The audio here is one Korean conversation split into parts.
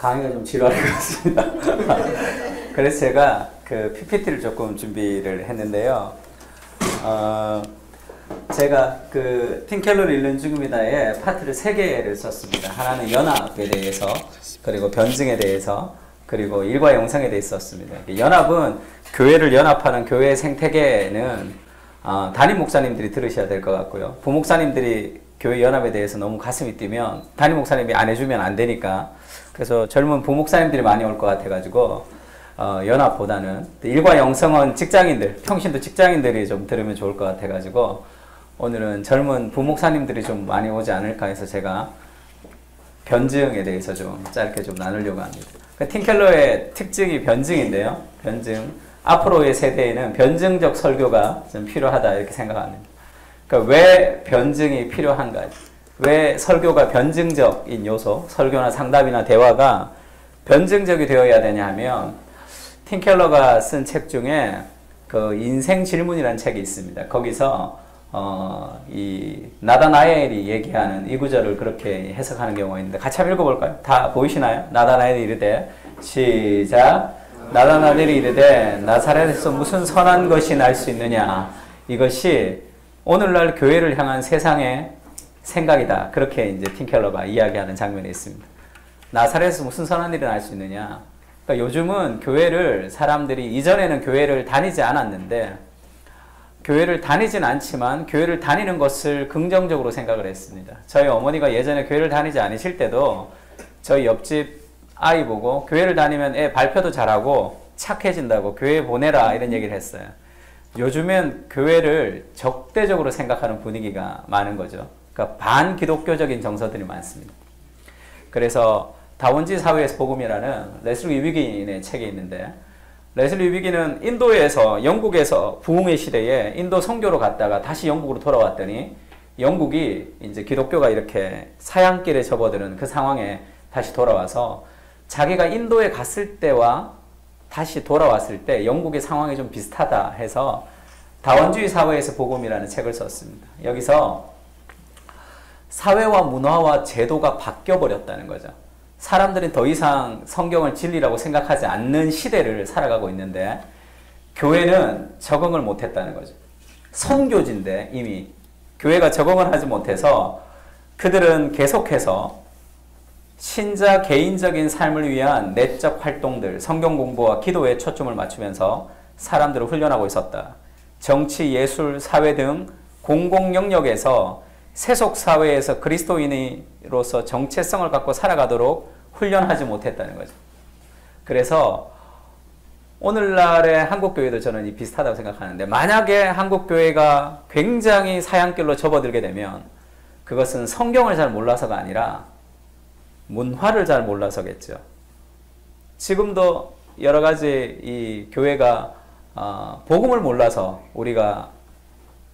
강의가 좀 지루할 것 같습니다. 그래서 제가 그 PPT를 조금 준비를 했는데요. 제가 그 팀 켈러를 잃는 죽음이다에 파트를 3개를 썼습니다. 하나는 연합에 대해서, 그리고 변증에 대해서, 그리고 일과 영성에 대해서 썼습니다. 연합은 교회를 연합하는 교회의 생태계는 담임 목사님들이 들으셔야 될 것 같고요. 부목사님들이 교회 연합에 대해서 너무 가슴이 뛰면 담임 목사님이 안 해주면 안 되니까, 그래서 젊은 부목사님들이 많이 올 것 같아가지고 연합보다는, 일과 영성은 직장인들, 평신도 직장인들이 좀 들으면 좋을 것 같아가지고 오늘은 젊은 부목사님들이 좀 많이 오지 않을까 해서 제가 변증에 대해서 좀 짧게 좀 나누려고 합니다. 팀 켈러의 특징이 변증인데요. 변증. 앞으로의 세대에는 변증적 설교가 좀 필요하다 이렇게 생각합니다. 그러니까 왜 변증이 필요한가? 왜 설교가 변증적인 요소, 설교나 상담이나 대화가 변증적이 되어야 되냐 하면, 팀 켈러가 쓴 책 중에 그 인생 질문이라는 책이 있습니다. 거기서 이 나다나엘이 얘기하는 이 구절을 그렇게 해석하는 경우가 있는데, 같이 한번 읽어볼까요? 다 보이시나요? 나다나엘이 이르되, 시작. 나다나엘이 이르되 나사렛에서 무슨 선한 것이 날 수 있느냐. 이것이 오늘날 교회를 향한 세상의 생각이다. 그렇게 이제 팀 켈러가 이야기하는 장면이 있습니다. 나사렛에서 무슨 선한 일이 날 수 있느냐. 그러니까 요즘은 교회를, 사람들이 이전에는 교회를 다니지 않았는데, 교회를 다니진 않지만 교회를 다니는 것을 긍정적으로 생각을 했습니다. 저희 어머니가 예전에 교회를 다니지 않으실 때도 저희 옆집 아이 보고 교회를 다니면 애 발표도 잘하고 착해진다고 교회에 보내라 이런 얘기를 했어요. 요즘엔 교회를 적대적으로 생각하는 분위기가 많은 거죠. 그러니까 반기독교적인 정서들이 많습니다. 그래서 다원지 사회에서 복음이라는 레슬리 위기긴의 책이 있는데, 레슬리 위기기는 인도에서, 영국에서 부흥의 시대에 인도 선교로 갔다가 다시 영국으로 돌아왔더니 영국이 이제 기독교가 이렇게 사양길에 접어드는 그 상황에 다시 돌아와서 자기가 인도에 갔을 때와 다시 돌아왔을 때 영국의 상황이 좀 비슷하다 해서 다원주의 사회에서 복음이라는 책을 썼습니다. 여기서 사회와 문화와 제도가 바뀌어버렸다는 거죠. 사람들은 더 이상 성경을 진리라고 생각하지 않는 시대를 살아가고 있는데 교회는 적응을 못했다는 거죠. 선교지인데 이미 교회가 적응을 하지 못해서 그들은 계속해서 신자 개인적인 삶을 위한 내적 활동들, 성경 공부와 기도에 초점을 맞추면서 사람들을 훈련하고 있었다. 정치, 예술, 사회 등 공공 영역에서 세속 사회에서 그리스도인으로서 정체성을 갖고 살아가도록 훈련하지 못했다는 거죠. 그래서 오늘날의 한국교회도 저는 비슷하다고 생각하는데, 만약에 한국교회가 굉장히 사양길로 접어들게 되면 그것은 성경을 잘 몰라서가 아니라 문화를 잘 몰라서겠죠. 지금도 여러 가지 이 교회가 복음을 몰라서, 우리가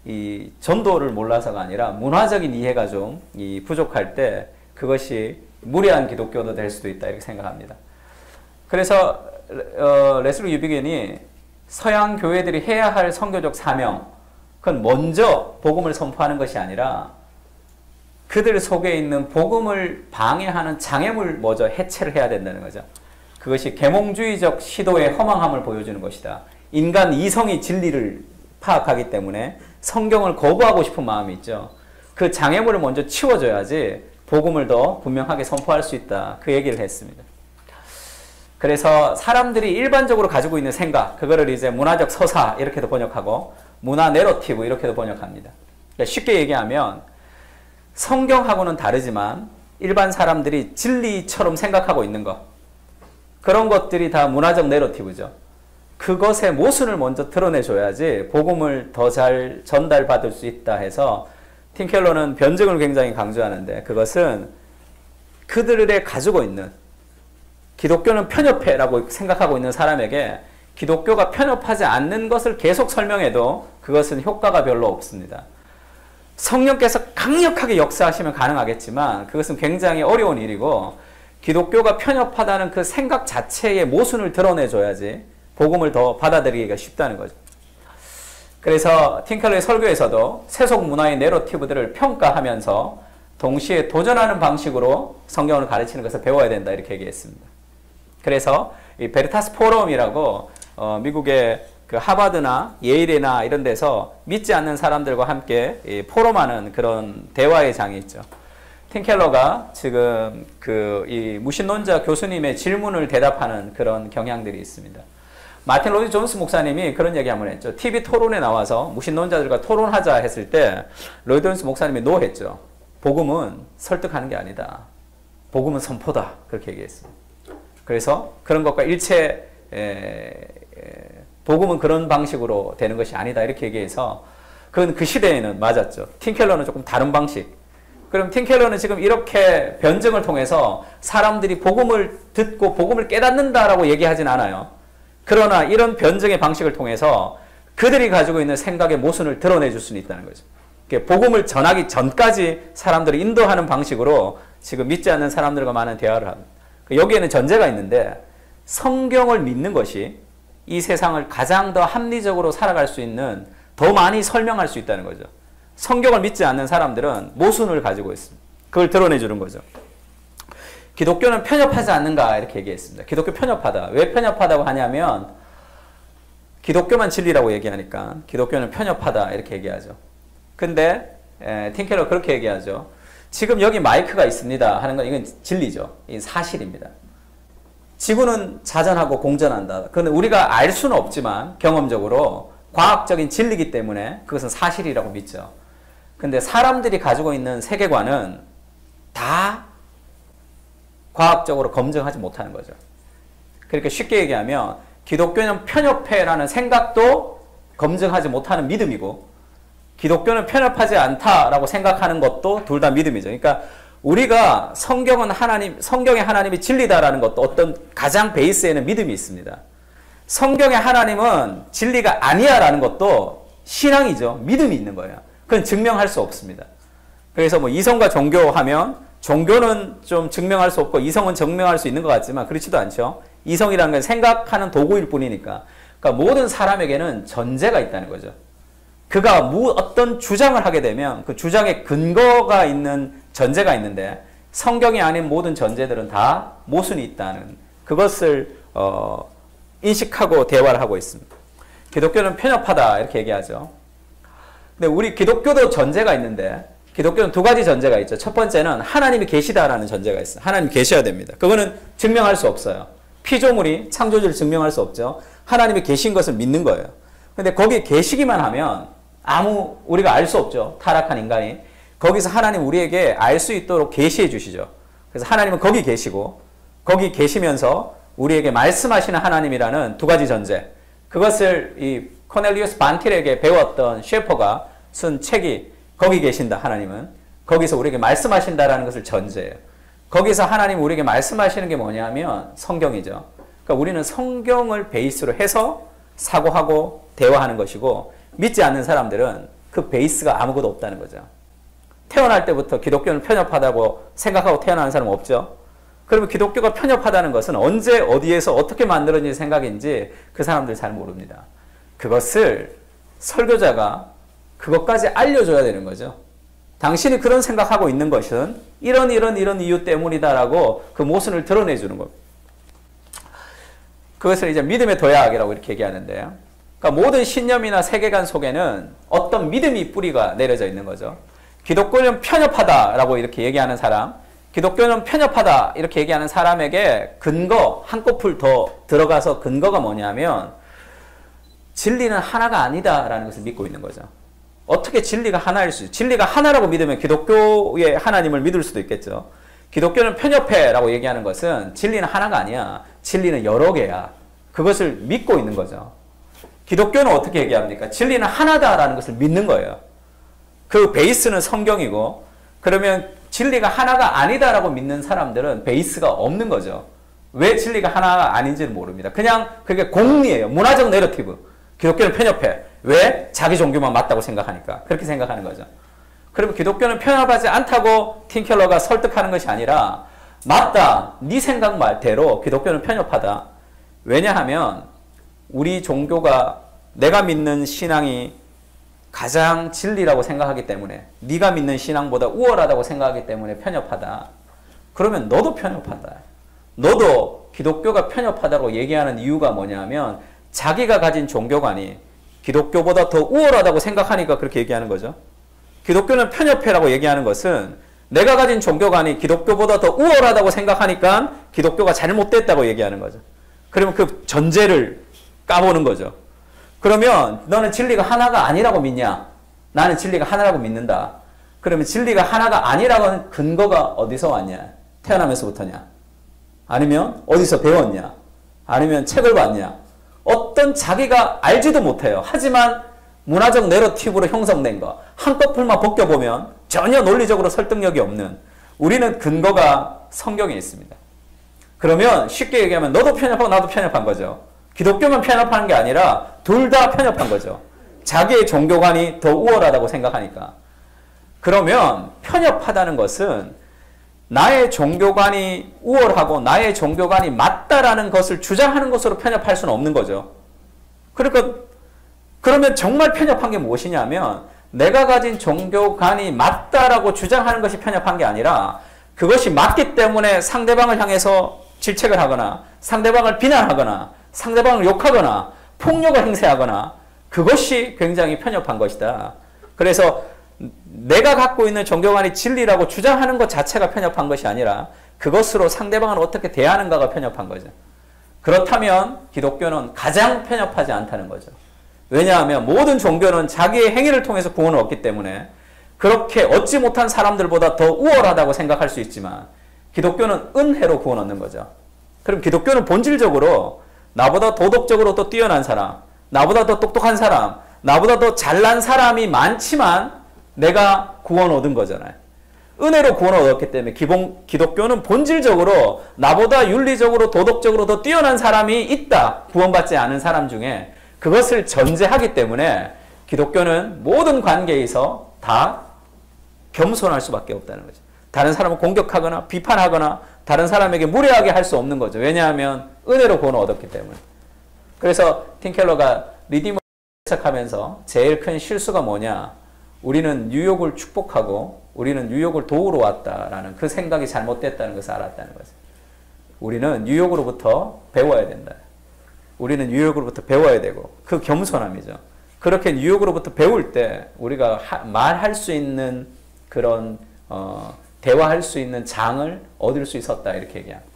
이 전도를 몰라서가 아니라 문화적인 이해가 좀 부족할 때 그것이 무례한 기독교도 될 수도 있다 이렇게 생각합니다. 그래서 레슬리 유비겐이 서양 교회들이 해야 할 선교적 사명, 그건 먼저 복음을 선포하는 것이 아니라 그들 속에 있는 복음을 방해하는 장애물 먼저 해체를 해야 된다는 거죠. 그것이 계몽주의적 시도의 허망함을 보여주는 것이다. 인간 이성이 진리를 파악하기 때문에 성경을 거부하고 싶은 마음이 있죠. 그 장애물을 먼저 치워줘야지 복음을 더 분명하게 선포할 수 있다. 그 얘기를 했습니다. 그래서 사람들이 일반적으로 가지고 있는 생각, 그거를 이제 문화적 서사 이렇게도 번역하고 문화 내러티브 이렇게도 번역합니다. 그러니까 쉽게 얘기하면 성경하고는 다르지만 일반 사람들이 진리처럼 생각하고 있는 것, 그런 것들이 다 문화적 내러티브죠. 그것의 모순을 먼저 드러내줘야지 복음을 더 잘 전달받을 수 있다 해서 팀 켈러는 변증을 굉장히 강조하는데, 그것은 그들의 가지고 있는, 기독교는 편협해라고 생각하고 있는 사람에게 기독교가 편협하지 않는 것을 계속 설명해도 그것은 효과가 별로 없습니다. 성령께서 강력하게 역사하시면 가능하겠지만 그것은 굉장히 어려운 일이고, 기독교가 편협하다는 그 생각 자체의 모순을 드러내줘야지 복음을 더 받아들이기가 쉽다는 거죠. 그래서 팀 켈러의 설교에서도 세속 문화의 내러티브들을 평가하면서 동시에 도전하는 방식으로 성경을 가르치는 것을 배워야 된다 이렇게 얘기했습니다. 그래서 이 베리타스 포럼이라고 미국의 그 하버드나 예일이나 이런 데서 믿지 않는 사람들과 함께 이 포럼하는 그런 대화의 장이 있죠. 팀 켈러가 지금 이 무신론자 교수님의 질문을 대답하는 그런 경향들이 있습니다. 마틴 로이드 존스 목사님이 그런 얘기 한번 했죠. TV 토론에 나와서 무신론자들과 토론하자 했을 때 로이드 존스 목사님이 노했죠. 복음은 설득하는 게 아니다. 복음은 선포다. 그렇게 얘기했습니다. 그래서 그런 것과 일체 복음은 그런 방식으로 되는 것이 아니다. 이렇게 얘기해서 그건 그 시대에는 맞았죠. 팀 켈러는 조금 다른 방식. 그럼 팀 켈러는 지금 이렇게 변증을 통해서 사람들이 복음을 듣고 복음을 깨닫는다라고 얘기하진 않아요. 그러나 이런 변증의 방식을 통해서 그들이 가지고 있는 생각의 모순을 드러내 줄 수는 있다는 거죠. 복음을 전하기 전까지 사람들을 인도하는 방식으로 지금 믿지 않는 사람들과 많은 대화를 합니다. 여기에는 전제가 있는데 성경을 믿는 것이 이 세상을 가장 더 합리적으로 살아갈 수 있는, 더 많이 설명할 수 있다는 거죠. 성경을 믿지 않는 사람들은 모순을 가지고 있습니다. 그걸 드러내 주는 거죠. 기독교는 편협하지 않는가 이렇게 얘기했습니다. 기독교 편협하다. 왜 편협하다고 하냐면 기독교만 진리라고 얘기하니까 기독교는 편협하다 이렇게 얘기하죠. 근데 팀 켈러 그렇게 얘기하죠. 지금 여기 마이크가 있습니다 하는 건 이건 진리죠. 이건 사실입니다. 지구는 자전하고 공전한다. 그런데 우리가 알 수는 없지만 경험적으로 과학적인 진리이기 때문에 그것은 사실이라고 믿죠. 근데 사람들이 가지고 있는 세계관은 다 과학적으로 검증하지 못하는 거죠. 그러니까 쉽게 얘기하면 기독교는 편협해라는 생각도 검증하지 못하는 믿음이고 기독교는 편협하지 않다라고 생각하는 것도 둘 다 믿음이죠. 그러니까 우리가 성경의 하나님이 진리다라는 것도 어떤 가장 베이스에는 믿음이 있습니다. 성경의 하나님은 진리가 아니야라는 것도 신앙이죠. 믿음이 있는 거예요. 그건 증명할 수 없습니다. 그래서 뭐 이성과 종교 하면 종교는 좀 증명할 수 없고 이성은 증명할 수 있는 것 같지만 그렇지도 않죠. 이성이라는 건 생각하는 도구일 뿐이니까. 그러니까 모든 사람에게는 전제가 있다는 거죠. 그가 어떤 주장을 하게 되면 그 주장에 근거가 있는 전제가 있는데 성경이 아닌 모든 전제들은 다 모순이 있다는 그것을 인식하고 대화를 하고 있습니다. 기독교는 편협하다 이렇게 얘기하죠. 근데 우리 기독교도 전제가 있는데 기독교는 두 가지 전제가 있죠. 첫 번째는 하나님이 계시다라는 전제가 있어요. 하나님이 계셔야 됩니다. 그거는 증명할 수 없어요. 피조물이 창조주를 증명할 수 없죠. 하나님이 계신 것을 믿는 거예요. 근데 거기 계시기만 하면 우리가 알 수 없죠. 타락한 인간이. 거기서 하나님 우리에게 알 수 있도록 계시해 주시죠. 그래서 하나님은 거기 계시고 거기 계시면서 우리에게 말씀하시는 하나님이라는 두 가지 전제. 그것을 이 코넬리우스 반틸에게 배웠던 셰퍼가 쓴 책이 거기 계신다 하나님은. 거기서 우리에게 말씀하신다라는 것을 전제해요. 거기서 하나님 우리에게 말씀하시는 게 뭐냐면 성경이죠. 그러니까 우리는 성경을 베이스로 해서 사고하고 대화하는 것이고 믿지 않는 사람들은 그 베이스가 아무것도 없다는 거죠. 태어날 때부터 기독교는 편협하다고 생각하고 태어나는 사람은 없죠. 그러면 기독교가 편협하다는 것은 언제 어디에서 어떻게 만들어진 생각인지 그 사람들 잘 모릅니다. 그것을 설교자가 그것까지 알려줘야 되는 거죠. 당신이 그런 생각하고 있는 것은 이런 이유 때문이다라고 그 모순을 드러내주는 겁니다. 그것을 이제 믿음의 도약이라고 이렇게 얘기하는데요. 그러니까 모든 신념이나 세계관 속에는 어떤 믿음이 뿌리가 내려져 있는 거죠. 기독교는 편협하다라고 이렇게 얘기하는 사람, 기독교는 편협하다 이렇게 얘기하는 사람에게 근거, 한꺼풀 더 들어가서 근거가 뭐냐면 진리는 하나가 아니다라는 것을 믿고 있는 거죠. 어떻게 진리가 하나일 수 있어요? 진리가 하나라고 믿으면 기독교의 하나님을 믿을 수도 있겠죠. 기독교는 편협해라고 얘기하는 것은 진리는 하나가 아니야. 진리는 여러 개야. 그것을 믿고 있는 거죠. 기독교는 어떻게 얘기합니까? 진리는 하나다라는 것을 믿는 거예요. 그 베이스는 성경이고 그러면 진리가 하나가 아니다라고 믿는 사람들은 베이스가 없는 거죠. 왜 진리가 하나가 아닌지는 모릅니다. 그냥 그게 공리예요. 문화적 내러티브. 기독교는 편협해. 왜? 자기 종교만 맞다고 생각하니까. 그렇게 생각하는 거죠. 그러면 기독교는 편협하지 않다고 팀 켈러가 설득하는 것이 아니라 맞다. 네 생각 말대로 기독교는 편협하다. 왜냐하면 우리 종교가 내가 믿는 신앙이 가장 진리라고 생각하기 때문에 네가 믿는 신앙보다 우월하다고 생각하기 때문에 편협하다. 그러면 너도 편협하다. 너도 기독교가 편협하다고 얘기하는 이유가 뭐냐면 자기가 가진 종교관이 기독교보다 더 우월하다고 생각하니까 그렇게 얘기하는 거죠. 기독교는 편협해라고 얘기하는 것은 내가 가진 종교관이 기독교보다 더 우월하다고 생각하니까 기독교가 잘못됐다고 얘기하는 거죠. 그러면 그 전제를 까보는 거죠. 그러면 너는 진리가 하나가 아니라고 믿냐? 나는 진리가 하나라고 믿는다. 그러면 진리가 하나가 아니라고 하는 근거가 어디서 왔냐? 태어나면서부터냐? 아니면 어디서 배웠냐? 아니면 책을 봤냐? 어떤 자기가 알지도 못해요. 하지만 문화적 내러티브로 형성된 거. 한꺼풀만 벗겨보면 전혀 논리적으로 설득력이 없는 우리는 근거가 성경에 있습니다. 그러면 쉽게 얘기하면 너도 편협하고 나도 편협한 거죠. 기독교만 편협한 게 아니라 둘 다 편협한 거죠. 자기의 종교관이 더 우월하다고 생각하니까. 그러면 편협하다는 것은 나의 종교관이 우월하고 나의 종교관이 맞다라는 것을 주장하는 것으로 편협할 수는 없는 거죠. 그러니까 그러면 정말 편협한 게 무엇이냐면 내가 가진 종교관이 맞다라고 주장하는 것이 편협한 게 아니라 그것이 맞기 때문에 상대방을 향해서 질책을 하거나 상대방을 비난하거나 상대방을 욕하거나 폭력을 행사하거나 그것이 굉장히 편협한 것이다. 그래서 내가 갖고 있는 종교관이 진리라고 주장하는 것 자체가 편협한 것이 아니라 그것으로 상대방을 어떻게 대하는가가 편협한 거죠. 그렇다면 기독교는 가장 편협하지 않다는 거죠. 왜냐하면 모든 종교는 자기의 행위를 통해서 구원을 얻기 때문에 그렇게 얻지 못한 사람들보다 더 우월하다고 생각할 수 있지만 기독교는 은혜로 구원 얻는 거죠. 그럼 기독교는 본질적으로 나보다 도덕적으로 더 뛰어난 사람, 나보다 더 똑똑한 사람, 나보다 더 잘난 사람이 많지만 내가 구원 얻은 거잖아요. 은혜로 구원을 얻었기 때문에 기독교는 본질적으로 나보다 윤리적으로 도덕적으로 더 뛰어난 사람이 있다. 구원받지 않은 사람 중에 그것을 전제하기 때문에 기독교는 모든 관계에서 다 겸손할 수밖에 없다는 거죠. 다른 사람을 공격하거나 비판하거나 다른 사람에게 무례하게 할 수 없는 거죠. 왜냐하면 은혜로 구원을 얻었기 때문에. 그래서 팀켈러가 리디머를 해석하면서 제일 큰 실수가 뭐냐? 우리는 뉴욕을 축복하고 우리는 뉴욕을 도우러 왔다라는 그 생각이 잘못됐다는 것을 알았다는 거죠. 우리는 뉴욕으로부터 배워야 된다. 우리는 뉴욕으로부터 배워야 되고 그 겸손함이죠. 그렇게 뉴욕으로부터 배울 때 우리가 말할 수 있는 그런 대화할 수 있는 장을 얻을 수 있었다 이렇게 얘기합니다.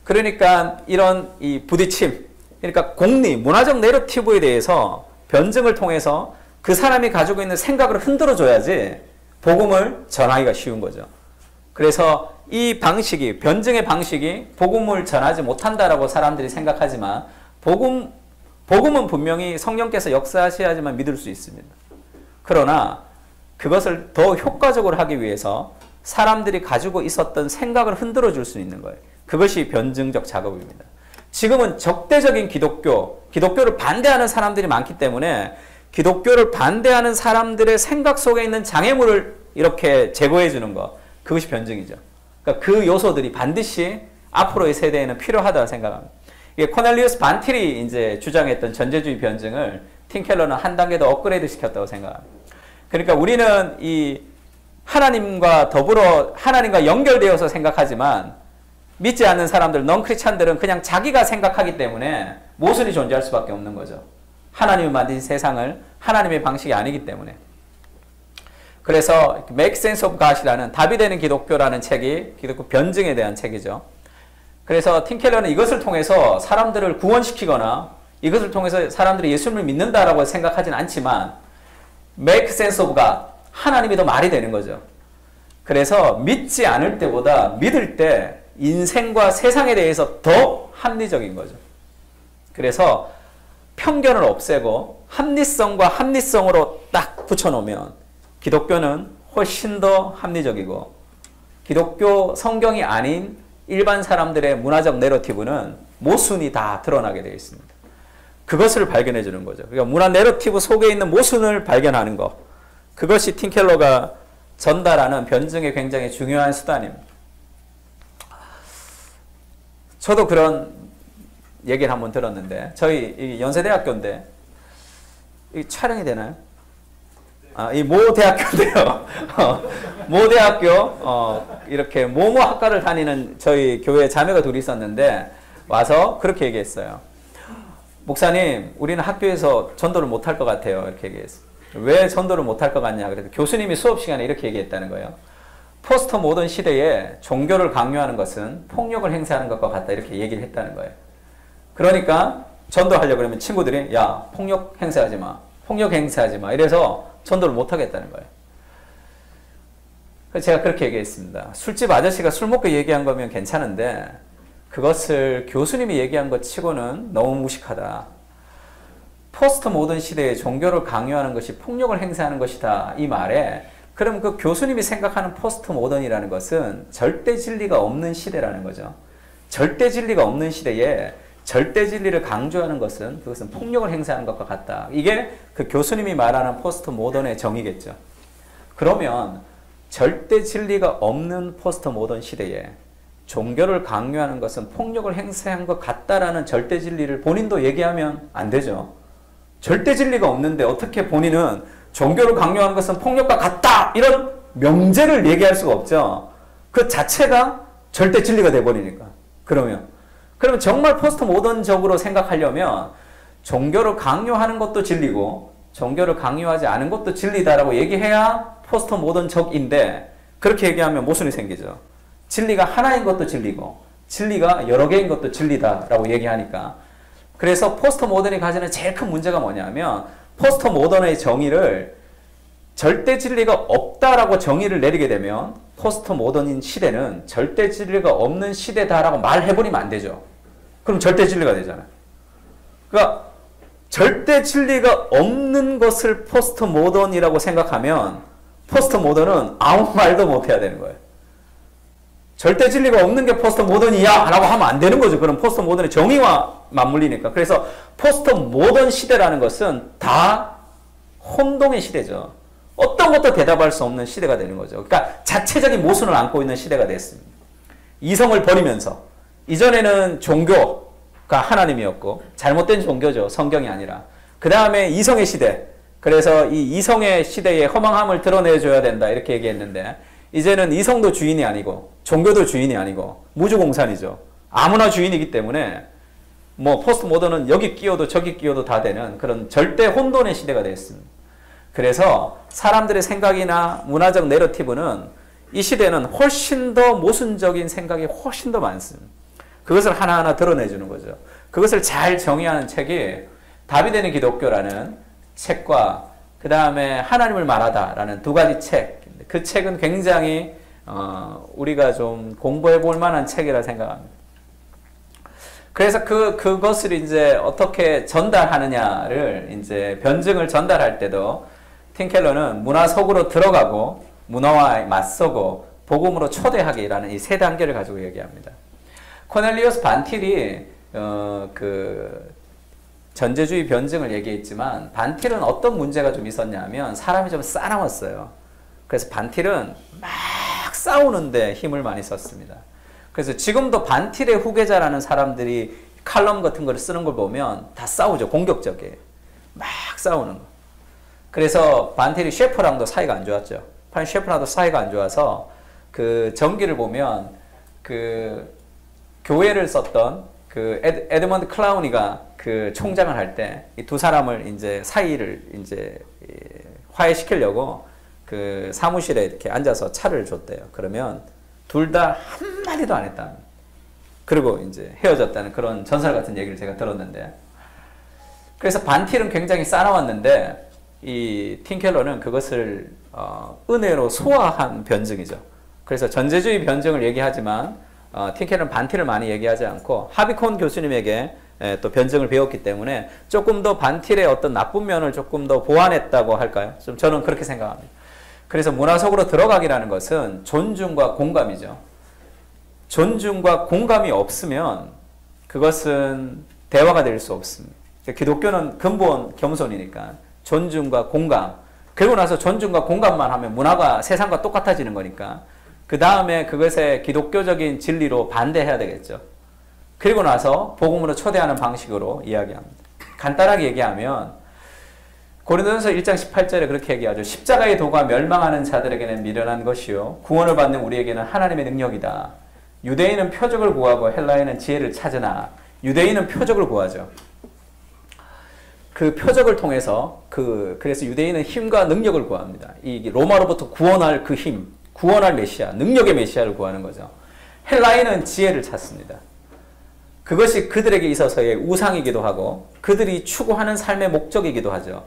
그러니까 이런 이 부딪힘, 그러니까 공리, 문화적 내러티브에 대해서 변증을 통해서 그 사람이 가지고 있는 생각을 흔들어줘야지 복음을 전하기가 쉬운 거죠. 그래서 이 방식이, 변증의 방식이 복음을 전하지 못한다라고 사람들이 생각하지만 복음은 분명히 성령께서 역사하셔야지만 믿을 수 있습니다. 그러나 그것을 더 효과적으로 하기 위해서 사람들이 가지고 있었던 생각을 흔들어 줄 수 있는 거예요. 그것이 변증적 작업입니다. 지금은 적대적인 기독교를 반대하는 사람들이 많기 때문에 기독교를 반대하는 사람들의 생각 속에 있는 장애물을 이렇게 제거해 주는 것, 그것이 변증이죠. 그러니까 그 요소들이 반드시 앞으로의 세대에는 필요하다고 생각합니다. 이게 코넬리우스 반틸이 이제 주장했던 전제주의 변증을 팀켈러는 한 단계 더 업그레이드 시켰다고 생각합니다. 그러니까 우리는 이 하나님과 더불어 하나님과 연결되어서 생각하지만 믿지 않는 사람들, 넌크리스찬들은 그냥 자기가 생각하기 때문에 모순이 존재할 수밖에 없는 거죠. 하나님이 만드신 세상을 하나님의 방식이 아니기 때문에. 그래서 Make Sense of God이라는 답이 되는 기독교라는 책이 기독교 변증에 대한 책이죠. 그래서 팀켈러는 이것을 통해서 사람들을 구원시키거나 이것을 통해서 사람들이 예수님을 믿는다라고 생각하진 않지만 Make Sense of God, 하나님이 더 말이 되는 거죠. 그래서 믿지 않을 때보다 믿을 때 인생과 세상에 대해서 더 합리적인 거죠. 그래서 편견을 없애고 합리성과 합리성으로 딱 붙여놓으면 기독교는 훨씬 더 합리적이고 기독교 성경이 아닌 일반 사람들의 문화적 내러티브는 모순이 다 드러나게 되어 있습니다. 그것을 발견해 주는 거죠. 그러니까 문화 내러티브 속에 있는 모순을 발견하는 것. 그것이 팀켈러가 전달하는 변증의 굉장히 중요한 수단입니다. 저도 그런 얘기를 한번 들었는데 저희 연세대학교인데 이 촬영이 되나요? 네. 이 모 대학교인데요. 모 대학교 이렇게 모모 학과를 다니는 저희 교회 자매가 둘이 있었는데 와서 그렇게 얘기했어요. 목사님, 우리는 학교에서 전도를 못할 것 같아요. 이렇게 얘기했어요. 왜 전도를 못할 것 같냐? 그래서 교수님이 수업 시간에 이렇게 얘기했다는 거예요. 포스트 모던 시대에 종교를 강요하는 것은 폭력을 행사하는 것과 같다. 이렇게 얘기를 했다는 거예요. 그러니까 전도하려고 그러면 친구들이 야, 폭력 행사하지 마. 폭력 행사하지 마. 이래서 전도를 못 하겠다는 거예요. 그래서 제가 그렇게 얘기했습니다. 술집 아저씨가 술 먹고 얘기한 거면 괜찮은데 그것을 교수님이 얘기한 것 치고는 너무 무식하다. 포스트 모던 시대에 종교를 강요하는 것이 폭력을 행사하는 것이다. 이 말에 그럼 그 교수님이 생각하는 포스트 모던이라는 것은 절대 진리가 없는 시대라는 거죠. 절대 진리가 없는 시대에 절대 진리를 강조하는 것은 그것은 폭력을 행사하는 것과 같다. 이게 그 교수님이 말하는 포스트 모던의 정의겠죠. 그러면 절대 진리가 없는 포스트 모던 시대에 종교를 강요하는 것은 폭력을 행사한 것 같다라는 절대 진리를 본인도 얘기하면 안 되죠. 절대 진리가 없는데 어떻게 본인은 종교를 강요하는 것은 폭력과 같다! 이런 명제를 얘기할 수가 없죠. 그 자체가 절대 진리가 돼버리니까. 그러면 정말 포스트 모던적으로 생각하려면 종교를 강요하는 것도 진리고 종교를 강요하지 않은 것도 진리다라고 얘기해야 포스트 모던적인데 그렇게 얘기하면 모순이 생기죠. 진리가 하나인 것도 진리고 진리가 여러 개인 것도 진리다라고 얘기하니까 그래서 포스트 모던이 가지는 제일 큰 문제가 뭐냐면 포스트 모던의 정의를 절대 진리가 없다라고 정의를 내리게 되면 포스트 모던인 시대는 절대 진리가 없는 시대다라고 말해버리면 안 되죠. 그럼 절대 진리가 되잖아요. 그러니까 절대 진리가 없는 것을 포스트 모던이라고 생각하면 포스트 모던은 아무 말도 못해야 되는 거예요. 절대 진리가 없는 게 포스트 모던이야 라고 하면 안 되는 거죠. 그럼 포스트 모던의 정의와 맞물리니까. 그래서 포스트 모던 시대라는 것은 다 혼동의 시대죠. 어떤 것도 대답할 수 없는 시대가 되는 거죠. 그러니까 자체적인 모순을 안고 있는 시대가 됐습니다. 이성을 버리면서 이전에는 종교가 하나님이었고 잘못된 종교죠. 성경이 아니라. 그 다음에 이성의 시대. 그래서 이 이성의 시대에 허망함을 드러내줘야 된다 이렇게 얘기했는데 이제는 이성도 주인이 아니고 종교도 주인이 아니고 무주공산이죠. 아무나 주인이기 때문에 뭐 포스트 모던은 여기 끼워도 저기 끼워도 다 되는 그런 절대 혼돈의 시대가 됐습니다. 그래서 사람들의 생각이나 문화적 내러티브는 이 시대는 훨씬 더 모순적인 생각이 훨씬 더 많습니다. 그것을 하나하나 드러내주는 거죠. 그것을 잘 정의하는 책이 답이 되는 기독교라는 책과 그 다음에 하나님을 말하다라는 두 가지 책. 그 책은 굉장히 우리가 좀 공부해 볼 만한 책이라 생각합니다. 그래서 그것을 이제 어떻게 전달하느냐를 이제 변증을 전달할 때도 팀 켈러는 문화 속으로 들어가고 문화와 맞서고 복음으로 초대하기라는 이 세 단계를 가지고 얘기합니다. 코넬리우스 반틸이 그 전제주의 변증을 얘기했지만 반틸은 어떤 문제가 좀 있었냐면 사람이 좀 싸나웠어요. 그래서 반틸은 막 싸우는데 힘을 많이 썼습니다. 그래서 지금도 반틸의 후계자라는 사람들이 칼럼 같은 걸 쓰는 걸 보면 다 싸우죠. 공격적이에요. 막 싸우는 거. 그래서 반틸이 셰퍼랑도 사이가 안 좋았죠. 셰퍼랑도 사이가 안 좋아서 그 전기를 보면 그 교회를 썼던 그 에드먼드 클라우니가 그 총장을 할 때 이 두 사람을 이제 사이를 이제 화해시키려고 그 사무실에 이렇게 앉아서 차를 줬대요. 그러면 둘 다 한마디도 안 했다. 그리고 이제 헤어졌다는 그런 전설 같은 얘기를 제가 들었는데 그래서 반틸은 굉장히 싸나웠는데 이 팀 켈러는 그것을 은혜로 소화한 변증이죠. 그래서 전제주의 변증을 얘기하지만 팀 켈러는 반틸을 많이 얘기하지 않고 하비콘 교수님에게 또 변증을 배웠기 때문에 조금 더 반틸의 어떤 나쁜 면을 조금 더 보완했다고 할까요? 좀 저는 그렇게 생각합니다. 그래서 문화 속으로 들어가기라는 것은 존중과 공감이죠. 존중과 공감이 없으면 그것은 대화가 될 수 없습니다. 기독교는 근본 겸손이니까 존중과 공감. 그리고 나서 존중과 공감만 하면 문화가 세상과 똑같아지는 거니까 그 다음에 그것에 기독교적인 진리로 반대해야 되겠죠. 그리고 나서 복음으로 초대하는 방식으로 이야기합니다. 간단하게 얘기하면 고린도전서 1장 18절에 그렇게 얘기하죠. 십자가의 도가 멸망하는 자들에게는 미련한 것이요 구원을 받는 우리에게는 하나님의 능력이다. 유대인은 표적을 구하고 헬라인은 지혜를 찾으나 유대인은 표적을 구하죠. 그 표적을 통해서 그래서 유대인은 힘과 능력을 구합니다. 이 로마로부터 구원할 그 힘, 구원할 메시아, 능력의 메시아를 구하는 거죠. 헬라인은 지혜를 찾습니다. 그것이 그들에게 있어서의 우상이기도 하고 그들이 추구하는 삶의 목적이기도 하죠.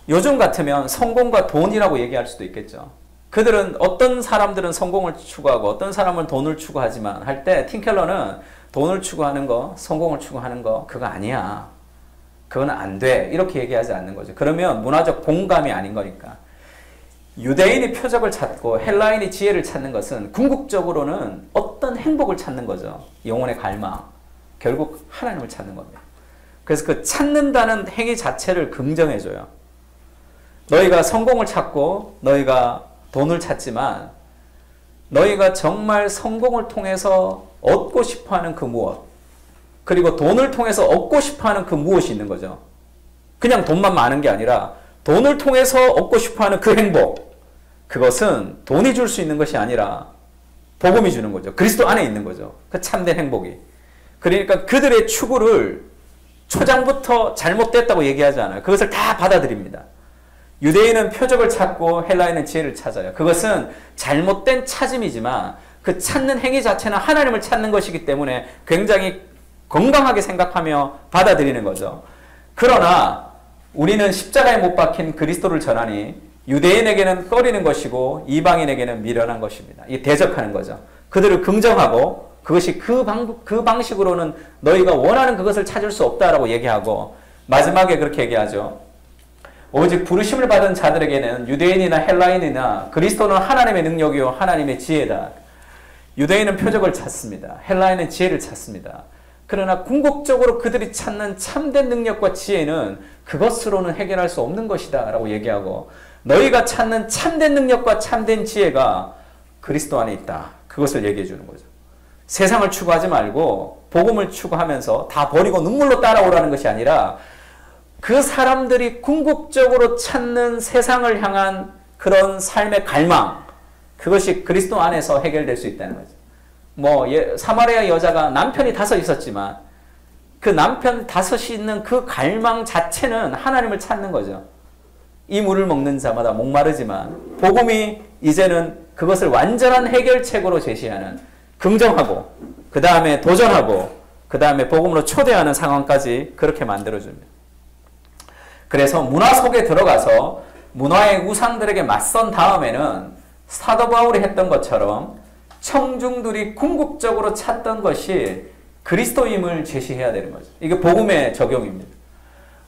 요즘 같으면 성공과 돈이라고 얘기할 수도 있겠죠. 그들은 어떤 사람들은 성공을 추구하고 어떤 사람은 돈을 추구하지만 할 때 팀켈러는 돈을 추구하는 거, 성공을 추구하는 거 그거 아니야. 그건 안 돼. 이렇게 얘기하지 않는 거죠. 그러면 문화적 공감이 아닌 거니까. 유대인이 표적을 찾고 헬라인이 지혜를 찾는 것은 궁극적으로는 어떤 행복을 찾는 거죠. 영혼의 갈망. 결국 하나님을 찾는 겁니다. 그래서 그 찾는다는 행위 자체를 긍정해줘요. 너희가 성공을 찾고 너희가 돈을 찾지만 너희가 정말 성공을 통해서 얻고 싶어하는 그 무엇 그리고 돈을 통해서 얻고 싶어하는 그 무엇이 있는 거죠. 그냥 돈만 많은 게 아니라 돈을 통해서 얻고 싶어하는 그 행복 그것은 돈이 줄 수 있는 것이 아니라 복음이 주는 거죠. 그리스도 안에 있는 거죠. 그 참된 행복이. 그러니까 그들의 추구를 초장부터 잘못됐다고 얘기하지 않아요. 그것을 다 받아들입니다. 유대인은 표적을 찾고 헬라인은 지혜를 찾아요. 그것은 잘못된 찾음이지만 그 찾는 행위 자체는 하나님을 찾는 것이기 때문에 굉장히 건강하게 생각하며 받아들이는 거죠. 그러나 우리는 십자가에 못 박힌 그리스도를 전하니 유대인에게는 꺼리는 것이고 이방인에게는 미련한 것입니다. 이 대적하는 거죠. 그들을 긍정하고 그것이 그 방식으로는 너희가 원하는 그것을 찾을 수 없다라고 얘기하고 마지막에 그렇게 얘기하죠. 오직 부르심을 받은 자들에게는 유대인이나 헬라인이나 그리스도는 하나님의 능력이요 하나님의 지혜다. 유대인은 표적을 찾습니다. 헬라인은 지혜를 찾습니다. 그러나 궁극적으로 그들이 찾는 참된 능력과 지혜는 그것으로는 해결할 수 없는 것이다 라고 얘기하고 너희가 찾는 참된 능력과 참된 지혜가 그리스도 안에 있다. 그것을 얘기해 주는 거죠. 세상을 추구하지 말고 복음을 추구하면서 다 버리고 눈물로 따라오라는 것이 아니라 그 사람들이 궁극적으로 찾는 세상을 향한 그런 삶의 갈망 그것이 그리스도 안에서 해결될 수 있다는 거죠. 사마리아 여자가 남편이 5 있었지만 그 남편 5이 있는 그 갈망 자체는 하나님을 찾는 거죠. 이 물을 먹는 자마다 목마르지만 복음이 이제는 그것을 완전한 해결책으로 제시하는 긍정하고 그 다음에 도전하고 그 다음에 복음으로 초대하는 상황까지 그렇게 만들어줍니다. 그래서 문화 속에 들어가서 문화의 우상들에게 맞선 다음에는 사도 바울이 했던 것처럼 청중들이 궁극적으로 찾던 것이 그리스도임을 제시해야 되는 거죠. 이게 복음의 적용입니다.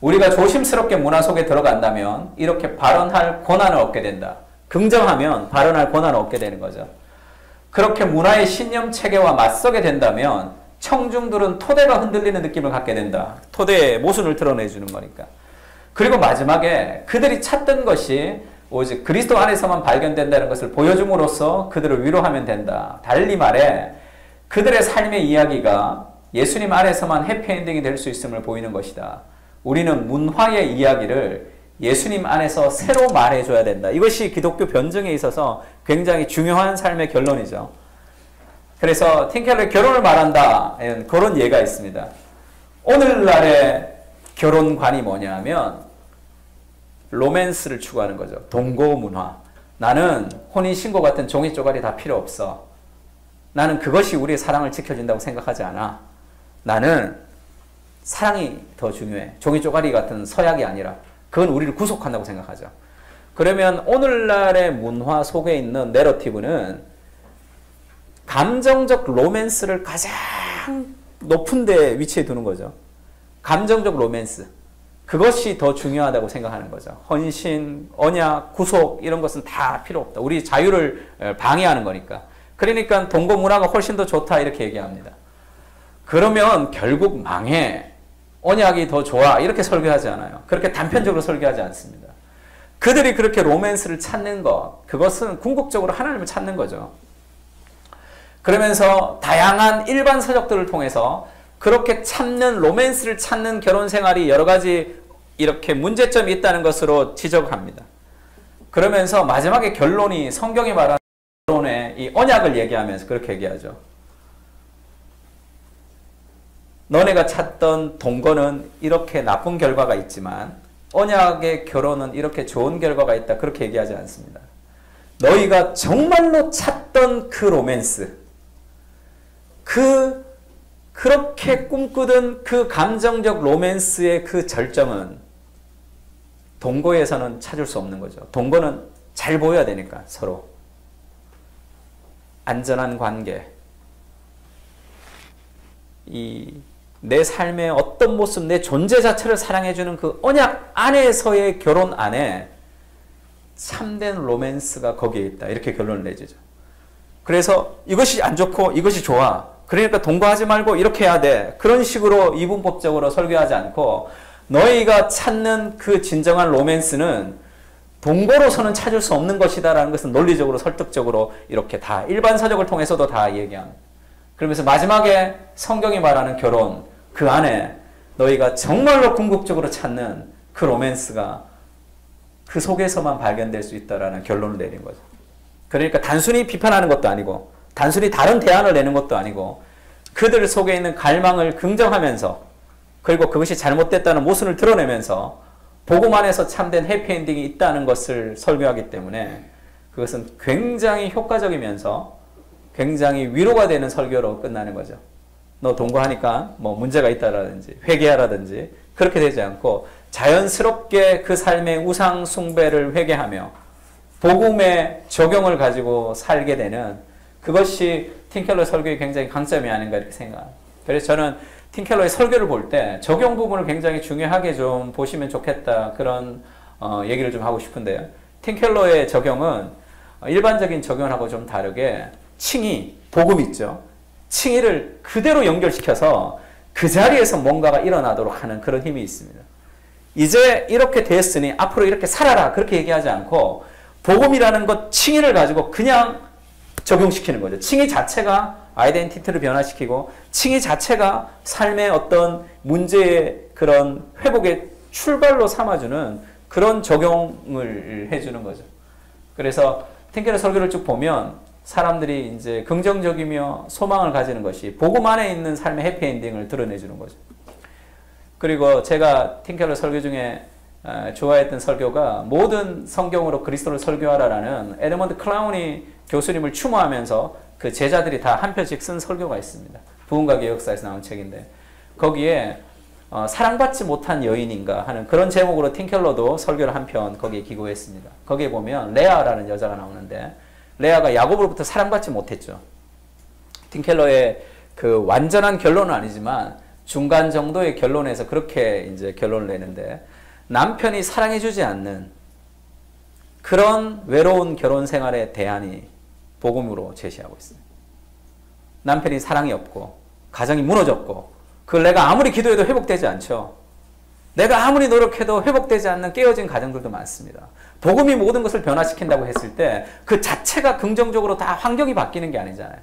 우리가 조심스럽게 문화 속에 들어간다면 이렇게 발언할 권한을 얻게 된다. 긍정하면 발언할 권한을 얻게 되는 거죠. 그렇게 문화의 신념 체계와 맞서게 된다면 청중들은 토대가 흔들리는 느낌을 갖게 된다. 토대의 모순을 드러내주는 거니까. 그리고 마지막에 그들이 찾던 것이 오직 그리스도 안에서만 발견된다는 것을 보여줌으로써 그들을 위로하면 된다. 달리 말해 그들의 삶의 이야기가 예수님 안에서만 해피엔딩이 될 수 있음을 보이는 것이다. 우리는 문화의 이야기를 예수님 안에서 새로 말해줘야 된다. 이것이 기독교 변증에 있어서 굉장히 중요한 삶의 결론이죠. 그래서 팀켈러의 결혼을 말한다. 그런 예가 있습니다. 오늘날의 결혼관이 뭐냐면 로맨스를 추구하는 거죠. 동거 문화. 나는 혼인신고 같은 종이 쪼가리 다 필요 없어. 나는 그것이 우리의 사랑을 지켜준다고 생각하지 않아. 나는 사랑이 더 중요해. 종이 쪼가리 같은 서약이 아니라. 그건 우리를 구속한다고 생각하죠. 그러면 오늘날의 문화 속에 있는 내러티브는 감정적 로맨스를 가장 높은 데 위치해 두는 거죠. 감정적 로맨스. 그것이 더 중요하다고 생각하는 거죠. 헌신, 언약, 구속 이런 것은 다 필요 없다. 우리 자유를 방해하는 거니까. 그러니까 동거 문화가 훨씬 더 좋다 이렇게 얘기합니다. 그러면 결국 망해. 언약이 더 좋아 이렇게 설교하지 않아요. 그렇게 단편적으로 설교하지 않습니다. 그들이 그렇게 로맨스를 찾는 것, 그것은 궁극적으로 하나님을 찾는 거죠. 그러면서 다양한 일반 서적들을 통해서 그렇게 찾는 로맨스를 찾는 결혼 생활이 여러 가지 이렇게 문제점이 있다는 것으로 지적합니다. 그러면서 마지막에 결론이 성경이 말하는 결론의 이 언약을 얘기하면서 그렇게 얘기하죠. 너네가 찾던 동거는 이렇게 나쁜 결과가 있지만 언약의 결혼은 이렇게 좋은 결과가 있다. 그렇게 얘기하지 않습니다. 너희가 정말로 찾던 그 로맨스, 그렇게 꿈꾸던 그 감정적 로맨스의 그 절정은 동거에서는 찾을 수 없는 거죠. 동거는 잘 보여야 되니까 서로. 안전한 관계. 내 삶의 어떤 모습, 내 존재 자체를 사랑해주는 그 언약 안에서의 결혼 안에 참된 로맨스가 거기에 있다. 이렇게 결론을 내주죠. 그래서 이것이 안 좋고 이것이 좋아. 그러니까 동거하지 말고 이렇게 해야 돼. 그런 식으로 이분법적으로 설교하지 않고 너희가 찾는 그 진정한 로맨스는 동거로서는 찾을 수 없는 것이다라는 것은 논리적으로 설득적으로 이렇게 다 일반 사적을 통해서도 다 얘기합니다. 그러면서 마지막에 성경이 말하는 결혼, 그 안에 너희가 정말로 궁극적으로 찾는 그 로맨스가 그 속에서만 발견될 수 있다라는 결론을 내린 거죠. 그러니까 단순히 비판하는 것도 아니고 단순히 다른 대안을 내는 것도 아니고 그들 속에 있는 갈망을 긍정하면서 그리고 그것이 잘못됐다는 모순을 드러내면서 복음 안에서 참된 해피엔딩이 있다는 것을 설교하기 때문에 그것은 굉장히 효과적이면서 굉장히 위로가 되는 설교로 끝나는 거죠. 너 동거하니까 뭐 문제가 있다라든지 회개하라든지 그렇게 되지 않고 자연스럽게 그 삶의 우상 숭배를 회개하며 복음의 적용을 가지고 살게 되는 그것이 팀켈러 설교의 굉장히 강점이 아닌가 이렇게 생각합니다. 그래서 저는 팀켈러의 설교를 볼 때 적용 부분을 굉장히 중요하게 좀 보시면 좋겠다 그런 얘기를 좀 하고 싶은데요. 팀켈러의 적용은 일반적인 적용하고 좀 다르게 칭의, 복음 있죠. 칭의를 그대로 연결시켜서 그 자리에서 뭔가가 일어나도록 하는 그런 힘이 있습니다. 이제 이렇게 됐으니 앞으로 이렇게 살아라 그렇게 얘기하지 않고 복음이라는 것 칭의를 가지고 그냥 적용시키는 거죠. 칭의 자체가 아이덴티티를 변화시키고 칭의 자체가 삶의 어떤 문제의 그런 회복의 출발로 삼아주는 그런 적용을 해주는 거죠. 그래서 팀켈러 설교를 쭉 보면 사람들이 이제 긍정적이며 소망을 가지는 것이 복음 안에 있는 삶의 해피엔딩을 드러내주는 거죠. 그리고 제가 팀켈러 설교 중에 좋아했던 설교가 모든 성경으로 그리스도를 설교하라라는 에드먼드 클라우니 교수님을 추모하면서 그 제자들이 다 한 편씩 쓴 설교가 있습니다. 부흥과 개혁사에서 나온 책인데 거기에 사랑받지 못한 여인인가 하는 그런 제목으로 팀켈러도 설교를 한 편 거기에 기고했습니다. 거기에 보면 레아라는 여자가 나오는데 레아가 야곱으로부터 사랑받지 못했죠. 팀켈러의 그 완전한 결론은 아니지만 중간 정도의 결론에서 그렇게 이제 결론을 내는데 남편이 사랑해주지 않는 그런 외로운 결혼 생활의 대안이 복음으로 제시하고 있습니다. 남편이 사랑이 없고 가정이 무너졌고 그걸 내가 아무리 기도해도 회복되지 않죠. 내가 아무리 노력해도 회복되지 않는 깨어진 가정들도 많습니다. 복음이 모든 것을 변화시킨다고 했을 때 그 자체가 긍정적으로 다 환경이 바뀌는 게 아니잖아요.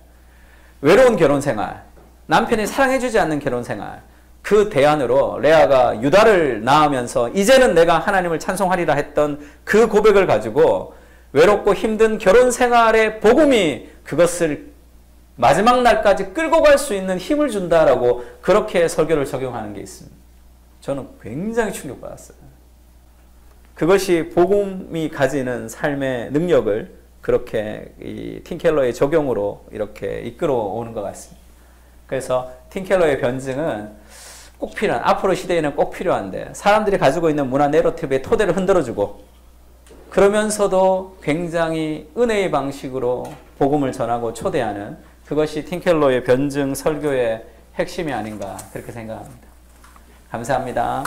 외로운 결혼 생활, 남편이 사랑해주지 않는 결혼 생활, 그 대안으로 레아가 유다를 낳으면서 이제는 내가 하나님을 찬송하리라 했던 그 고백을 가지고 외롭고 힘든 결혼 생활의 복음이 그것을 마지막 날까지 끌고 갈 수 있는 힘을 준다라고 그렇게 설교를 적용하는 게 있습니다. 저는 굉장히 충격받았어요. 그것이 복음이 가지는 삶의 능력을 그렇게 이 팀켈러의 적용으로 이렇게 이끌어오는 것 같습니다. 그래서 팀켈러의 변증은 꼭 필요한, 앞으로 시대에는 꼭 필요한데 사람들이 가지고 있는 문화 내러티브의 토대를 흔들어주고 그러면서도 굉장히 은혜의 방식으로 복음을 전하고 초대하는 그것이 팀켈러의 변증 설교의 핵심이 아닌가 그렇게 생각합니다. 감사합니다.